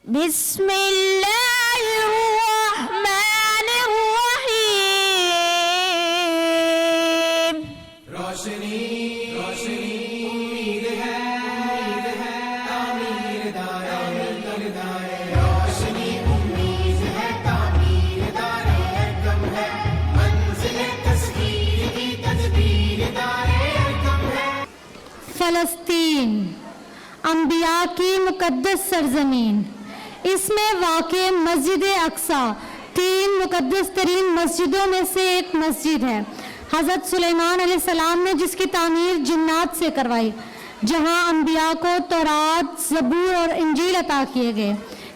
बिस्मिल्लाहिर्रहमानिर्रहीम। रोशनी रोशनी उम्मीद है तामीर दारे रोशनी उम्मीद है तामीर दारे कम है मंजिल तस्वीर की तदबीर दारे कम है। फ़लस्तीन अंबिया की मुक़द्दस सरज़मीन, इसमें वाक़े मस्जिद अक्सा 3 मुक़द्दस तरीन मस्जिदों में से एक मस्जिद है। हज़रत सुलेमान अलैहिस्सलाम ने जिसकी तामीर जिन्नात से करवाई, जहाँ अंबिया को तौरात, ज़बूर और इंजील अता किए गए।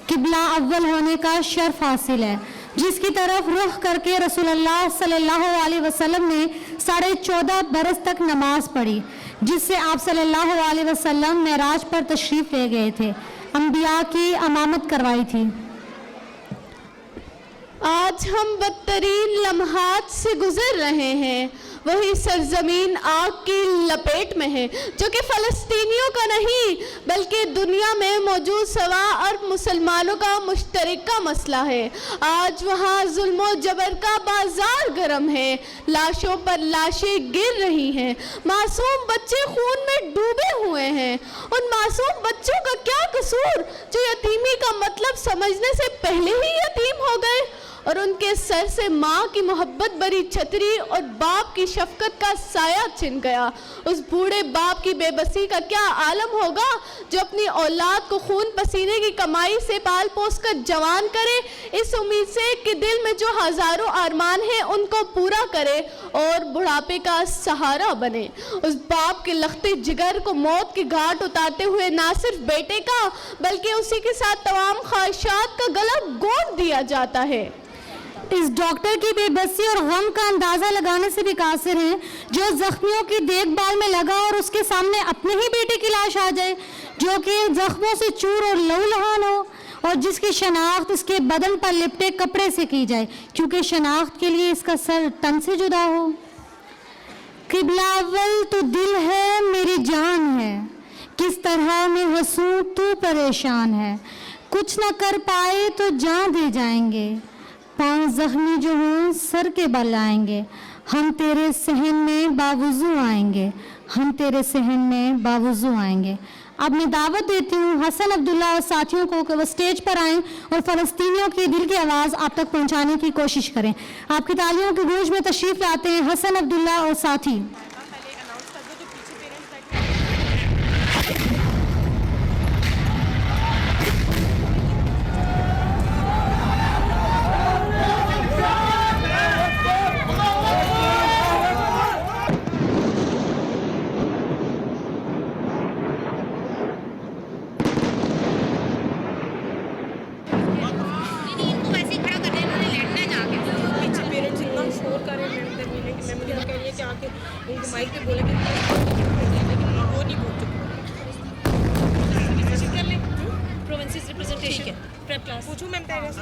किबला अव्वल होने का शर्फ हासिल है, जिसकी तरफ रुख करके रसूलुल्लाह सल्लल्लाहु अलैहि वसल्लम ने 14.5 बरस तक नमाज पढ़ी, जिससे आप सल्लल्लाहु अलैहि वसल्लम मेराज पर तशरीफ़ ले गए थे, अंबिया की अमामत करवाई थी। आज हम बदतरीन लम्हात से गुजर रहे हैं। वही सरजमीन आग की लपेट में है, जो कि फ़लस्तीनियों का नहीं बल्कि दुनिया में मौजूद सवा अरब मुसलमानों का मुश्तरका मसला है। आज वहाँ जुल्म और जबर का बाजार गर्म है, लाशों पर लाशें गिर रही हैं, मासूम बच्चे खून में डूबे हुए हैं। उन मासूम बच्चों का क्या कसूर जो यतीमी का मतलब समझने से पहले ही यतीम हो गए, और उनके सर से माँ की मोहब्बत भरी छतरी और बाप की शफकत का साया छिन गया। उस बूढ़े बाप की बेबसी का क्या आलम होगा जो अपनी औलाद को खून पसीने की कमाई से पाल पोस कर जवान करे, इस उम्मीद से कि दिल में जो हज़ारों अरमान हैं उनको पूरा करे और बुढ़ापे का सहारा बने। उस बाप के लखते जिगर को मौत के घाट उतारते हुए ना सिर्फ बेटे का बल्कि उसी के साथ तमाम ख्वाहिशात का गला घोंट दिया जाता है। इस डॉक्टर की बेबसी और गम का अंदाज़ा लगाने से भी कासिर है, जो जख्मियों की देखभाल में लगा और उसके सामने अपने ही बेटे की लाश आ जाए, जो कि जख्मों से चूर और लहूलुहान हो, और जिसकी शनाख्त इसके बदन पर लिपटे कपड़े से की जाए, क्योंकि शनाख्त के लिए इसका सर तन से जुदा हो। किबला अव्वल तो दिल है, मेरी जान है, किस तरह मैं हंसूं तू परेशान है, कुछ न कर पाए तो जान दे जाएंगे, पाँव जख्मी जो हों सर के बल आएंगे, हम तेरे सहन में बावुज़ू आएंगे, हम तेरे सहन में बावुज़ू आएंगे। अब मैं दावत देती हूँ हसन अब्दुल्ला और साथियों को कि वो स्टेज पर आएँ और फ़लस्तीनियों की दिल की आवाज़ आप तक पहुँचाने की कोशिश करें। आपकी तालियों की गूंज में तशरीफ़ लाते हैं हसन अब्दुल्ला और साथी। माइक पे बोले कि वो नहीं बोल चुके प्रोविंसेस रिप्रेजेंटेशन है प्रेप क्लास पूछूं मैम तेरे से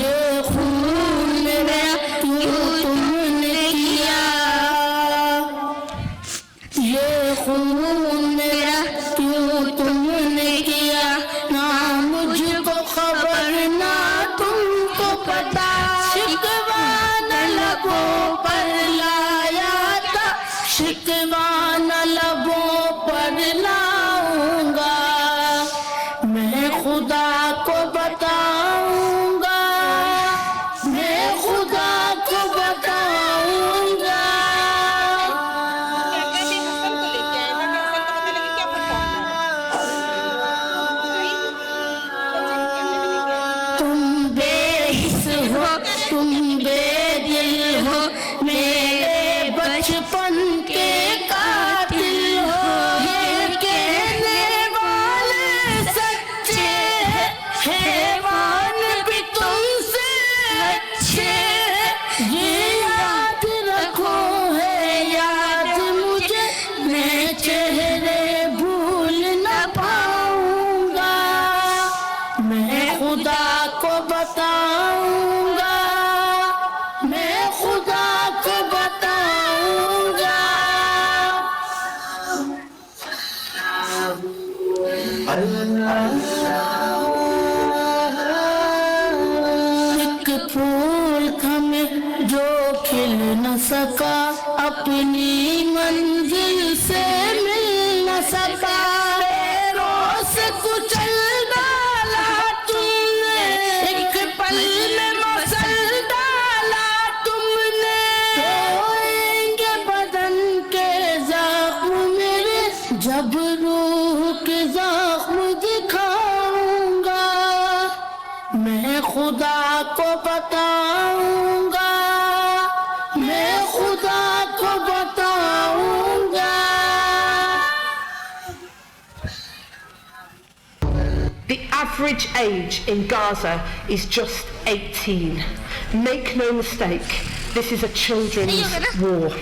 ये खून मेरे तुम बेदिल हो, मेरे बचपन के कातिल हो। ये कहने वाले सच्चे हैं, हैवान भी तुमसे अच्छे हैं। ये याद रखो है याद मुझे, मैं चेहरे भूल न पाऊंगा। मैं खुदा को बताऊंगा, मैं खुदा को बताऊंगा। एक फूल थमे जो खिल न सका, अपनी मंजिल से मिल न सका। पैरों से कुचल डाला तुमने, एक पल में मसल डाला तुमने। रोएंगे बदन के जख्म मेरे, जब रूह के जख्म दिखाऊंगा। मैं खुदा को बताऊंगा, मैं खुदा को बताऊंगा। The average age in Gaza is just 18. Make no mistake, this is a children's war.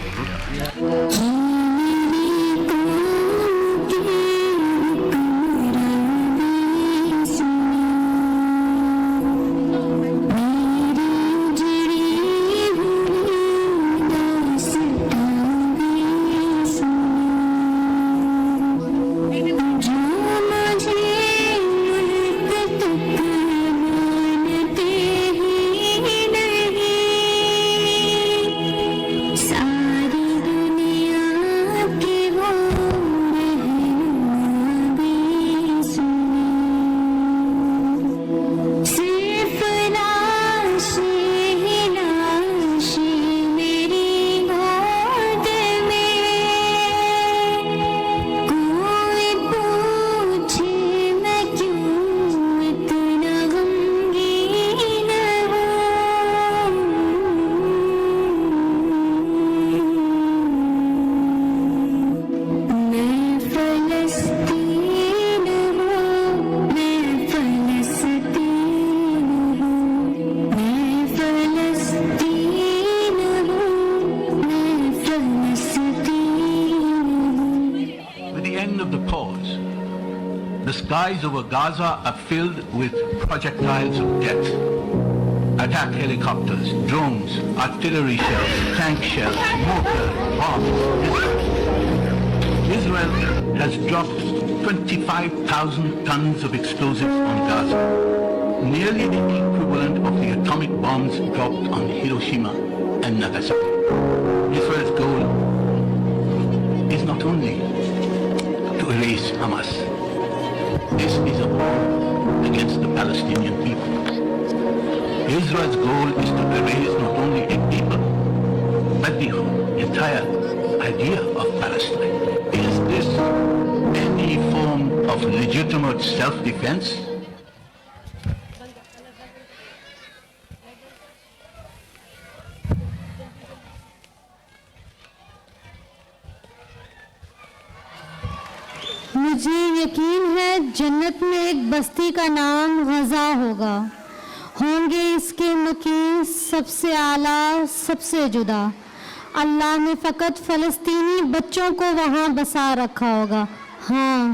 The skies over Gaza are filled with projectiles of death. Attack helicopters, drones, artillery shells, tank shells, mortars, bombs. Israel has dropped 25,000 tons of explosives on Gaza, nearly the equivalent of the atomic bombs dropped on Hiroshima and Nagasaki. Israel's goal is not only to erase Hamas. This is a war against the Palestinian people. Israel's goal is to erase not only a people, but the entire idea of Palestine. Is this any form of legitimate self-defense? मुझे यकीन है जन्नत में एक बस्ती का नाम गज़ा होगा। होंगे इसके मुकीम सबसे आला, सबसे जुदा। अल्लाह ने फ़कत फ़लस्तीनी बच्चों को वहाँ बसा रखा होगा। हाँ,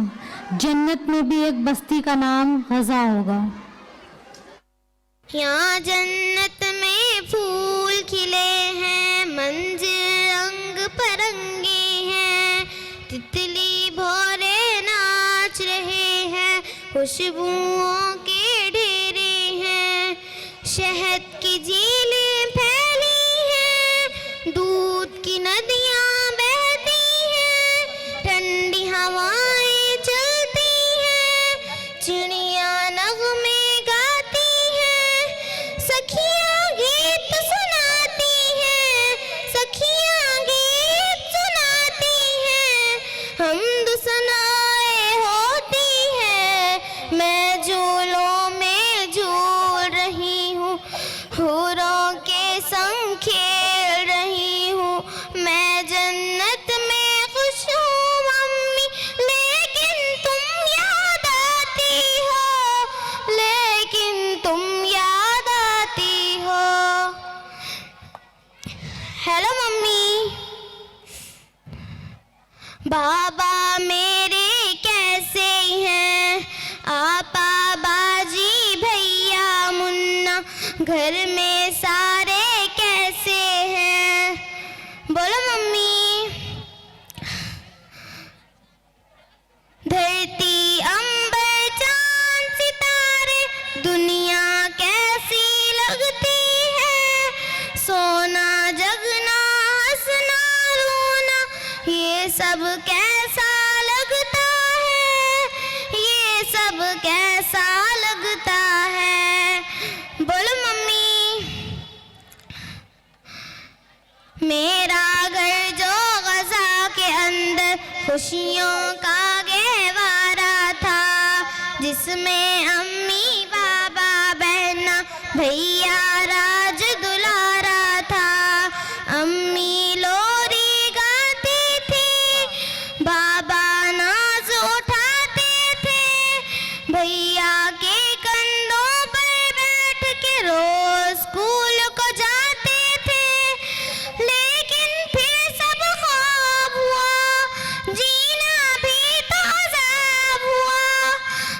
जन्नत में भी एक बस्ती का नाम गज़ा होगा। यहाँ जन्नत में फूल खिले हैं, मंजिल रंग परंगे हैं, तितली भौरे नाच रहे हैं, खुशबुओं के ढेरे हैं, शहद की झीलें फैली हैं, दूध की नदियाँ बहती हैं, ठंडी हवाएं चलती हैं, चिड़ियाँ नगमे गाती हैं, सखियाँ गीत सुनाती हैं, सखियाँ गीत सुनाती हैं, हमद सनाए होती हैं, मैं झूलों में झूल रही हूँ, हुरों घर में सारे कैसे हैं? बोलो मम्मी। धरती अंबर चांद सितारे दुनिया कैसी लगती है? सोना जगना हंसना रोना ये सब कैसा लगता है? ये सब कैसा लगता है? बोलो मम्मी। मेरा घर जो गजा के अंदर खुशियों का गहवारा था, जिसमें अम्मी बाबा बहना भैया राज दुलारा था। अम्मी लोरी गाती थी, बाबा नाज उठाते थे, भैया के कंधों पर बैठ के रोज स्कूल को जाते थे। लेकिन फिर सब ख्वाब हुआ, जीना भी तो अज़ाब हुआ।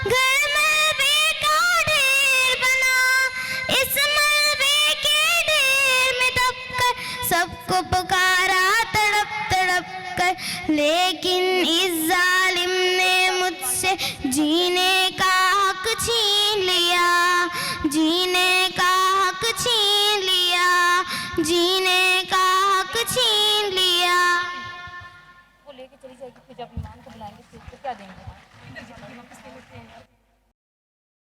घर मलबे का ढेर बना, इस मलबे के ढेर में दबकर सबको पुकारा तड़प तड़प कर। लेकिन इस जालिम ने मुझसे जीने का हक छीन लिया, जीने का हक छीन लिया, जीने का हक छीन लिया। वो लेके चली जाएगी, फिर जब इमाम को बुलाएंगे फिर क्या देंगे?